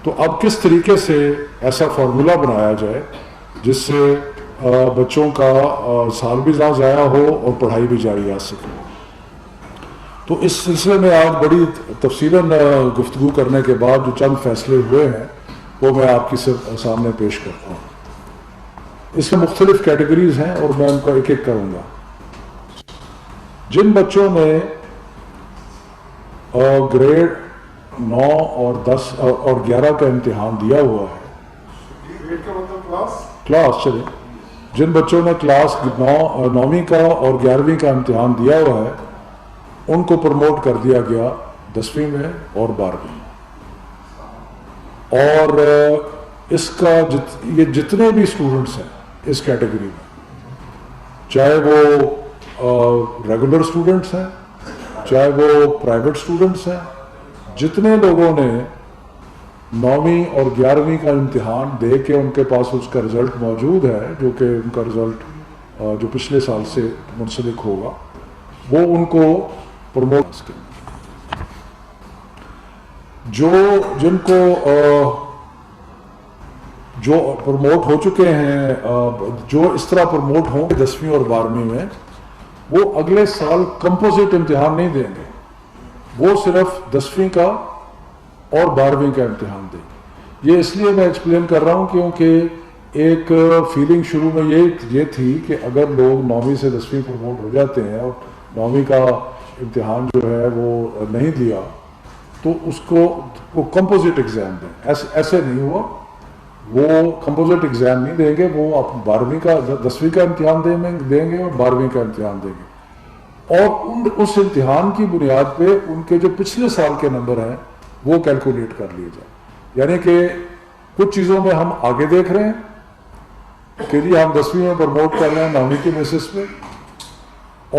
تو اب کس طریقے سے ایسا فارمولا بنایا جائے جس سے بچوں کا سال بھی نہ ضائع ہو اور پڑھائی بھی جاری آ سکے. تو اس سلسلے میں آج بڑی تفصیلاً گفتگو کرنے کے بعد جو چند فیصلے ہوئے ہیں وہ میں آپ کی سامنے پیش کرتا ہوں. اس میں مختلف کیٹیگریز ہیں اور میں ان کو ایک ایک کروں گا. جن بچوں نے گریڈ 9 اور 10 اور 11 کا امتحان دیا ہوا ہے, کلاس چلے, جن بچوں نے کلاس 9ویں کا اور 11ویں کا امتحان دیا ہوا ہے ان کو پروموٹ کر دیا گیا 10ویں میں اور 12ویں میں. اور اس کا یہ جتنے بھی اسٹوڈنٹس ہیں اس کیٹیگری میں, چاہے وہ ریگولر اسٹوڈنٹس ہیں چاہے وہ پرائیویٹ اسٹوڈنٹس ہیں, جتنے لوگوں نے 9ویں اور 11ویں کا امتحان دے کے ان کے پاس اس کا رزلٹ موجود ہے, جو کہ ان کا رزلٹ جو پچھلے سال سے منسلک ہوگا, وہ ان کو پروموٹ کریں. جن کو جو پروموٹ ہو چکے ہیں, جو اس طرح پروموٹ ہوں گے 10ویں اور 12ویں میں, وہ اگلے سال کمپوزٹ امتحان نہیں دیں گے, وہ صرف 10ویں کا اور 12ویں کا امتحان دیں گے. یہ اس لیے میں ایکسپلین کر رہا ہوں کیونکہ ایک فیلنگ شروع میں یہ تھی کہ اگر لوگ 9ویں سے 10ویں پروموٹ ہو جاتے ہیں اور 9ویں کا امتحان جو ہے وہ نہیں دیا تو اس کو وہ کمپوزٹ ایگزام دیں. ایسے نہیں ہوا, وہ کمپوزٹ ایگزام نہیں دیں گے, وہ 12ویں کا 10ویں کا امتحان دیں گے اور 12ویں کا امتحان دیں گے, اور اس امتحان کی بنیاد پہ ان کے جو پچھلے سال کے نمبر ہیں وہ کیلکولیٹ کر لیے جائیں. یعنی کہ کچھ چیزوں میں ہم آگے دیکھ رہے ہیں کہ جی ہم 10ویں میں پروموٹ کر رہے ہیں 9ویں کے بیسس پہ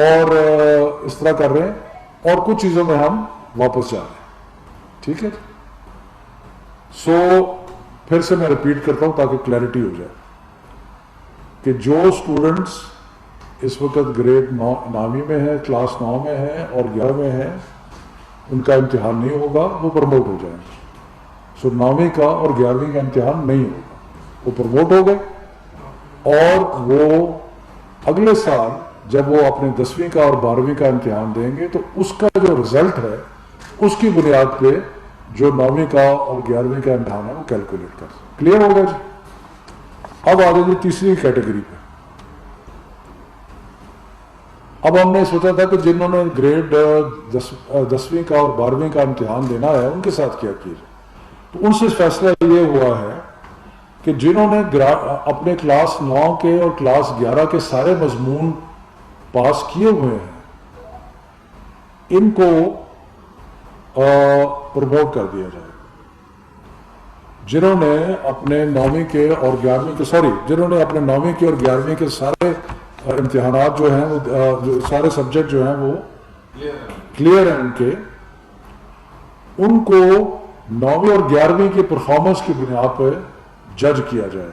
اور اس طرح کر رہے ہیں, اور کچھ چیزوں میں ہم واپس جا رہے ہیں. ٹھیک ہے, سو پھر سے میں ریپیٹ کرتا ہوں تاکہ کلیئرٹی ہو جائے کہ جو اسٹوڈنٹس اس وقت گریڈ 9ویں میں ہے, کلاس 9 میں ہے اور 11 میں ہے, ان کا امتحان نہیں ہوگا, وہ پروموٹ ہو جائیں گے. سو 9ویں کا اور 11ویں کا امتحان نہیں ہوگا, وہ پروموٹ ہو گئے, اور وہ اگلے سال جب وہ اپنے 10ویں کا اور 12ویں کا امتحان دیں گے تو اس کا جو رزلٹ ہے اس کی بنیاد پہ جو 9ویں کا اور 11ویں کا امتحان ہے وہ کیلکولیٹ کر سکتے. کلیئر ہوگا جی؟ اب آ جائیے تیسری کیٹیگری پہ. اب ہم نے سوچا تھا کہ جنہوں نے گریڈ 10ویں کا اور 12ویں کا امتحان دینا ہے ان کے ساتھ کیا کیا جائے. تو ان سے فیصلہ یہ ہوا ہے کہ جنہوں نے اپنے کلاس 9 کے اور کلاس 11 کے سارے مضمون پاس کیے ہوئے ہیں ان کو پروموٹ کر دیا جائے. جنہوں نے اپنے 9ویں کے اور 11ویں کے جنہوں نے اپنے 9ویں کے اور 11ویں کے سارے امتحانات جو ہیں وہ سارے سبجیکٹ جو ہیں وہ کلیئر ہیں ان کو 9ویں اور 11ویں کی پرفارمنس کی بنیاد پہ جج کیا جائے.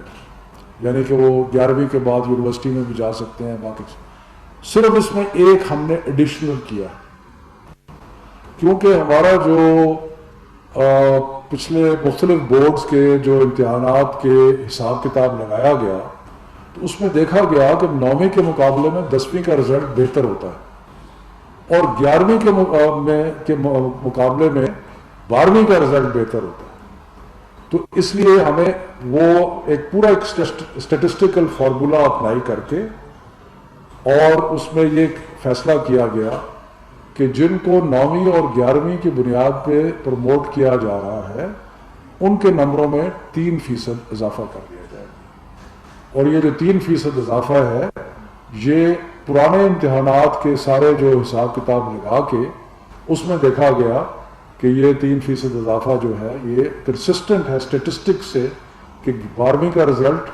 یعنی کہ وہ 11ویں کے بعد یونیورسٹی میں بھی جا سکتے ہیں. باقی صرف اس میں ایک ہم نے ایڈیشنل کیا کیونکہ ہمارا جو پچھلے مختلف بورڈز کے جو امتحانات کے حساب کتاب لگایا گیا تو اس میں دیکھا گیا کہ 9ویں کے مقابلے میں 10ویں کا رزلٹ بہتر ہوتا ہے اور 11ویں کے مقابلے میں 12ویں کا رزلٹ بہتر ہوتا ہے. تو اس لیے ہمیں وہ ایک پورا اسٹیٹسٹیکل فارمولا اپلائی کر کے اور اس میں یہ فیصلہ کیا گیا کہ جن کو 9ویں اور 11ویں کی بنیاد پہ پروموٹ کیا جا رہا ہے ان کے نمبروں میں 3% اضافہ کر دیا جائے. اور یہ جو 3% اضافہ ہے یہ پرانے امتحانات کے سارے جو حساب کتاب لگا کے اس میں دیکھا گیا کہ یہ 3% اضافہ جو ہے یہ کنسسٹنٹ ہے اسٹیٹسٹک سے کہ 12ویں کا رزلٹ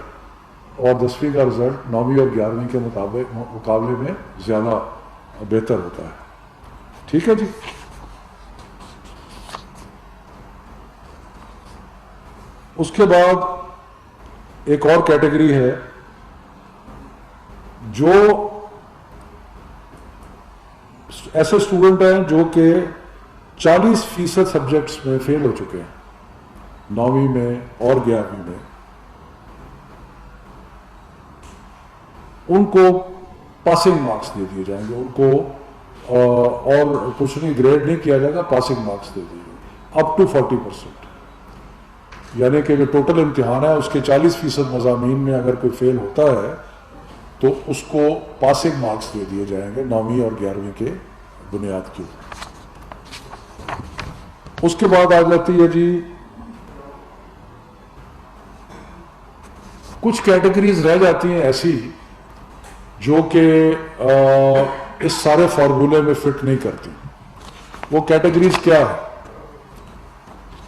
اور 10ویں کا رزلٹ 9ویں اور 11ویں کے مقابلے میں زیادہ بہتر ہوتا ہے. ٹھیک ہے جی. اس کے بعد ایک اور کیٹیگری ہے جو ایسے اسٹوڈنٹ ہیں جو کہ 40% سبجیکٹس میں فیل ہو چکے ہیں. 9वीं में और 11वीं में, उनको पासिंग मार्क्स दे दिए जाएंगे, उनको और कुछ नहीं, ग्रेड नहीं किया जाएगा, पासिंग मार्क्स दे दिए अप टू 40%। यानी कि जो टोटल इम्तिहान है उसके 40% मज़ामीन में अगर कोई फेल होता है तो उसको पासिंग मार्क्स दे दिए जाएंगे 9वीं और 11वीं के बुनियाद के ऊपर। उसके बाद आ जाती है जी कुछ कैटेगरीज रह जाती हैं ऐसी जो कि इस सारे फार्मूले में फिट नहीं करती। वो कैटेगरीज क्या है?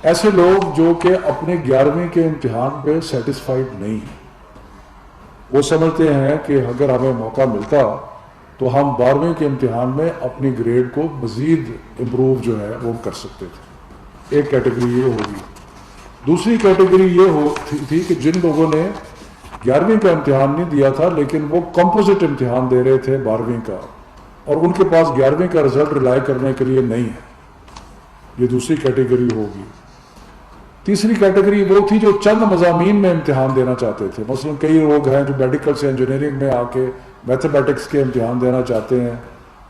ऐसे लोग जो कि अपने 11वीं के इम्तिहान पे सेटिस्फाइड नहीं हैं, वो समझते हैं कि अगर हमें मौका मिलता तो हम 12वीं के इम्तिहान में अपनी ग्रेड को मज़ीद इम्प्रूव जो है वो कर सकते थे। एक कैटेगरी ये होगी। दूसरी कैटेगरी ये थी कि जिन लोगों ने 11वीं का इम्तिहान नहीं दिया था लेकिन वो कंपोजिट इम्तिहान दे रहे थे 12वीं का, और उनके पास 11वीं का रिजल्ट रिलाई करने के लिए नहीं है, ये दूसरी कैटेगरी होगी। तीसरी कैटेगरी वो थी जो चंद मज़ामीन में इम्तिहान देना चाहते थे। मसलन कई लोग हैं जो मेडिकल से इंजीनियरिंग में आके मैथमेटिक्स के इम्तिहान देना चाहते हैं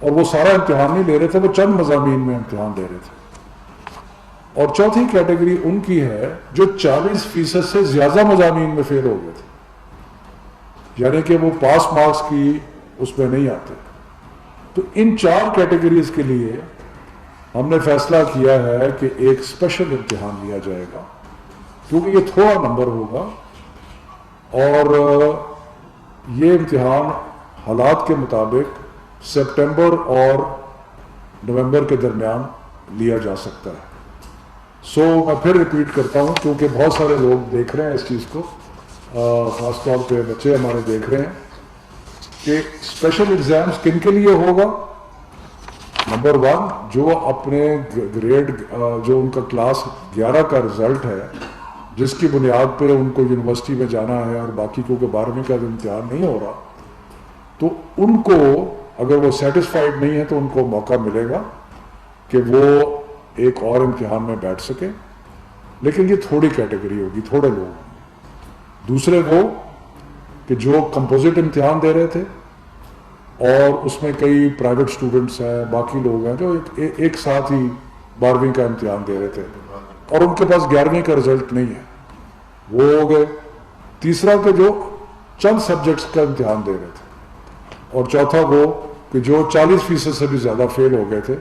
और वो सारा इम्तिहान नहीं ले रहे थे, वो चंद मज़ामीन में इम्तिहान दे रहे थे। और चौथी कैटेगरी उनकी है जो 40% से ज़्यादा मज़ामीन में फेल हो गए थे, यानी कि वो पास मार्क्स की उसमें नहीं आते। तो इन 4 कैटेगरीज के लिए हमने फैसला किया है कि एक स्पेशल इम्तिहान लिया जाएगा, क्योंकि ये थोड़ा नंबर होगा और ये इम्तिहान हालात के मुताबिक सितंबर और नवंबर के दरमियान लिया जा सकता है। सो मैं फिर रिपीट करता हूँ क्योंकि बहुत सारे लोग देख रहे हैं इस चीज़ को, ख़ासतौर पे बच्चे हमारे देख रहे हैं कि स्पेशल एग्ज़ाम्स किन के लिए होगा। नंबर 1, जो अपने ग्रेड जो उनका क्लास 11 का रिजल्ट है जिसकी बुनियाद पर उनको यूनिवर्सिटी में जाना है और बाकी क्योंकि 12वीं का इम्तिहान नहीं हो रहा, तो उनको अगर वो सेटिस्फाइड नहीं है तो उनको मौका मिलेगा कि वो एक और इम्तिहान में बैठ सके। लेकिन ये थोड़ी कैटेगरी होगी, थोड़े लोग। दूसरे वो कि जो कंपोजिट इम्तिहान दे रहे थे और उसमें कई प्राइवेट स्टूडेंट्स हैं, बाकी लोग हैं जो एक साथ ही 12वीं का इम्तिहान दे रहे थे और उनके पास 11वीं का रिजल्ट नहीं है, वो हो गए। तीसरा कि जो चंद सब्जेक्ट्स का इम्तिहान दे रहे थे, और चौथा वो कि जो 40% से भी ज़्यादा फेल हो गए थे,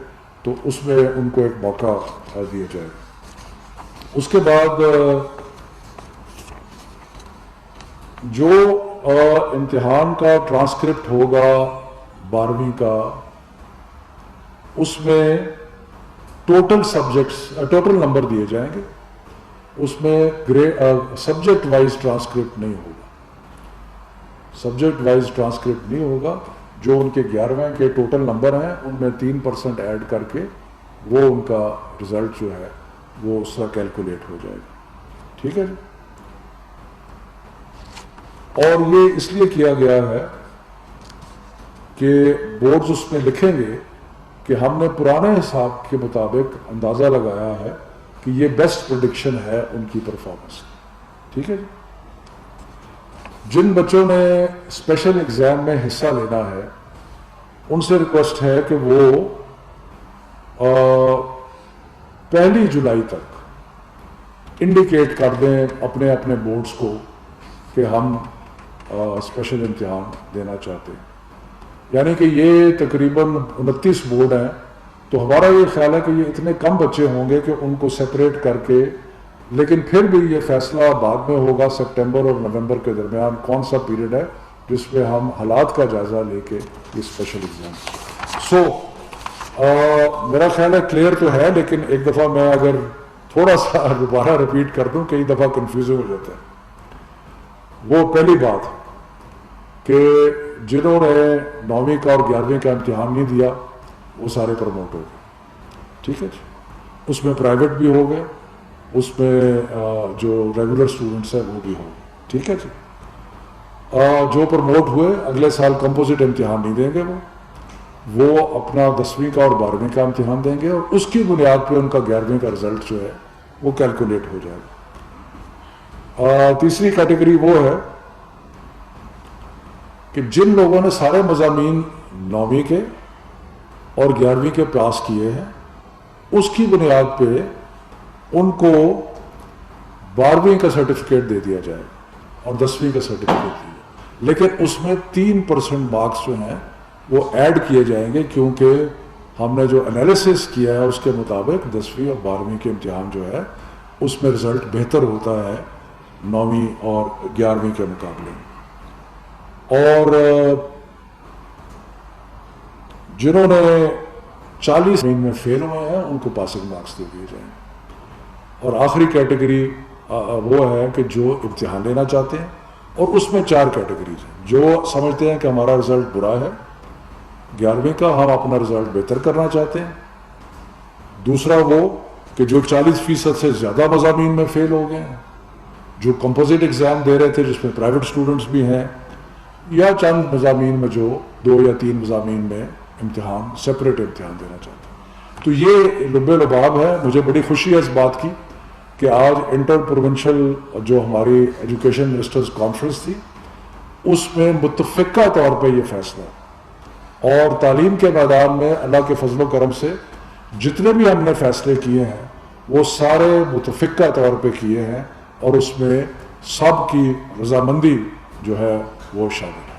तो उसमें उनको एक मौका दिया जाएगा। उसके बाद जो इम्तिहान का ट्रांसक्रिप्ट होगा 12वीं का, उसमें टोटल सब्जेक्ट्स टोटल नंबर दिए जाएंगे, उसमें सब्जेक्ट वाइज ट्रांसक्रिप्ट नहीं होगा, सब्जेक्ट वाइज ट्रांसक्रिप्ट नहीं होगा। जो उनके 11वें के टोटल नंबर हैं उनमें 3% ऐड करके वो उनका रिजल्ट जो है वो उसका कैलकुलेट हो जाएगा। ठीक है जी। और ये इसलिए किया गया है कि बोर्ड्स उसमें लिखेंगे कि हमने पुराने हिसाब के मुताबिक अंदाज़ा लगाया है कि ये बेस्ट प्रेडिक्शन है उनकी परफॉर्मेंस। ठीक है जी। जिन बच्चों ने स्पेशल एग्ज़ाम में हिस्सा लेना है उनसे रिक्वेस्ट है कि वो 1 जुलाई तक इंडिकेट कर दें अपने अपने बोर्ड्स को कि हम स्पेशल इम्तिहान देना चाहते हैं। यानी कि ये तकरीबन 29 बोर्ड हैं, तो हमारा ये ख्याल है कि ये इतने कम बच्चे होंगे कि उनको सेपरेट करके, लेकिन फिर भी ये फैसला बाद में होगा सितंबर और नवंबर के दरमियान कौन सा पीरियड है जिसमें हम हालात का जायज़ा लेके ये स्पेशल एग्ज़ाम। मेरा ख्याल है क्लियर तो है, लेकिन एक दफ़ा मैं अगर थोड़ा सा दोबारा रिपीट कर दूं, कई दफ़ा कन्फ्यूजन हो जाता है। वो पहली बात कि जिन्होंने 9वीं का और 11वीं का इम्तिहान नहीं दिया वो सारे प्रमोट हो गए। ठीक है जी। उसमें प्राइवेट भी हो गए, उसमें जो रेगुलर स्टूडेंट्स हैं वो भी हो गए। ठीक है जी। जो प्रमोट हुए अगले साल कंपोजिट इम्तिहान नहीं देंगे, वो अपना 10वीं का और 12वीं का इम्तिहान देंगे और उसकी बुनियाद पे उनका 11वीं का रिजल्ट जो है वो कैलकुलेट हो जाएगा। तीसरी कैटेगरी वो है कि जिन लोगों ने सारे मज़ामीन 9वीं के और 11वीं के पास किए हैं, उसकी बुनियाद पे उनको 12वीं का सर्टिफिकेट दे दिया जाएगा और 10वीं का सर्टिफिकेट दिया, लेकिन उसमें 3% मार्क्स जो हैं वो ऐड किए जाएंगे, क्योंकि हमने जो एनालिसिस किया है उसके मुताबिक 10वीं और 12वीं के इम्तिहान जो है उसमें रिज़ल्ट बेहतर होता है 9वीं और 11वीं के मुकाबले में। और जिन्होंने 40 में फेल हुए हैं उनको पासिंग मार्क्स दे दिए जाएंगे। और आखिरी कैटेगरी वो है कि जो इम्तिहान लेना चाहते हैं, और उसमें 4 कैटेगरीज हैं। जो समझते हैं कि हमारा रिज़ल्ट बुरा है 11वीं का, हम अपना रिज़ल्ट बेहतर करना चाहते हैं। दूसरा वो कि जो 40% से ज़्यादा मज़ामीन में फ़ेल हो गए हैं, जो कंपोजिट एग्ज़ाम दे रहे थे जिसमें प्राइवेट स्टूडेंट्स भी हैं, या चंद मज़ामीन में जो 2 या 3 मज़ामीन में इम्तिहान सेपरेट इम्तिहान देना चाहते हैं। तो ये लुब्बे लुबाब है। मुझे बड़ी खुशी है इस बात की कि आज इंटर प्रोविंशियल जो हमारी एजुकेशन मिनिस्टर्स कॉन्फ्रेंस थी उसमें मुत्तफ़िक़ा तौर पे ये फैसला, और तालीम के मैदान में अल्लाह के फजल करम से जितने भी हमने फैसले किए हैं वो सारे मुत्तफ़िक़ा तौर पे किए हैं, और उसमें सब की रज़ामंदी जो है वो शामिल है।